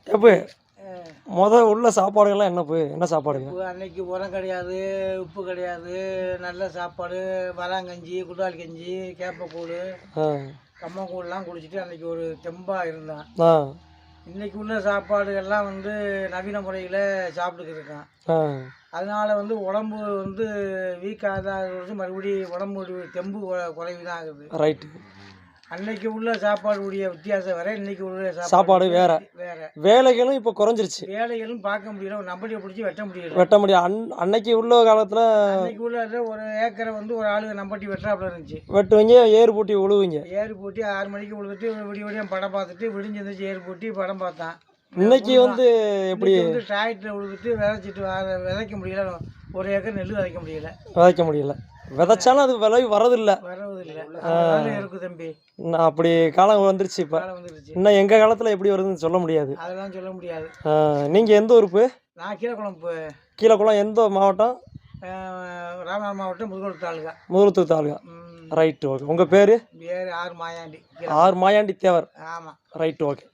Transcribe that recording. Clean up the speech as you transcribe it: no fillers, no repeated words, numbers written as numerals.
எப்போ உள்ள சாப்பாடுகள்லாம் என்ன சாப்பாடுங்க? அன்னைக்கு உரம் கிடையாது, உப்பு கிடையாது, நல்ல சாப்பாடு, வராங்கஞ்சி, குடால் கஞ்சி, கேப்பக்கூழ், கம்மங்கூழ்லாம் குடிச்சிட்டு அன்னைக்கு ஒரு தெம்பாக இருந்தான். இன்னைக்கு உள்ள சாப்பாடுகள்லாம் நவீன முறையில் சாப்பிட்டுக்கிட்டு இருக்கான். அதனால் உடம்பு வீக்காக மறுபடியும் உடம்பு தெம்பு குறைவு தான் ஆகுது. ரைட்டு. அன்னைக்கு உள்ள சாப்பாடுடைய வித்தியாசம் வேற, இன்னைக்கு உள்ள சாப்பாடு வேற. வேலைகளும் இப்போ குறைஞ்சிருச்சு. வேலைகளும் பார்க்க முடியல, ஒரு நம்படியை பிடிச்சி வெட்ட முடியாது. அன்னைக்கு உள்ள காலத்தில் அன்னைக்கு உள்ள ஒரு ஏக்கரை ஒரு ஆளு நம்பட்டி வெட்டுறாப்புல இருந்துச்சு. வெட்டுவீங்க, ஏறு பூட்டி உழுவுங்க. ஏறு பூட்டி 6 மணிக்கு உழுதுட்டு விடிய படம் பார்த்துட்டு விடிஞ்சிருந்துச்சு, ஏறு பூட்டி படம் பார்த்தான். இன்னைக்கு எப்படி டிராக்டர் உழுதுட்டு விதைக்க முடியல, ஒரு ஏக்கர் நெல் விதைக்க முடியல. விதைச்சாலும் அது விலை வரதில்லை. இருக்கு தம்பி. அப்படி காலம் வந்துருச்சு. இப்போ இன்னும் எங்கள் காலத்தில் எப்படி வருதுன்னு சொல்ல முடியாது. அதெல்லாம் சொல்ல முடியாது. நீங்கள் எந்த ஊருப்பு? நான் கீழக்குளம். கீழக்குளம் எந்த மாவட்டம்? ராமநாதபுரம் மாவட்டம், முதுகுளத்தூர் தாலுகா. முதுகுளத்தூர் தாலுகா. Right, okay. உங்கள் பேர்? ஆர் மாயாண்டி. ஆர் மாயாண்டி தேவர். ஆமாம். Right, okay.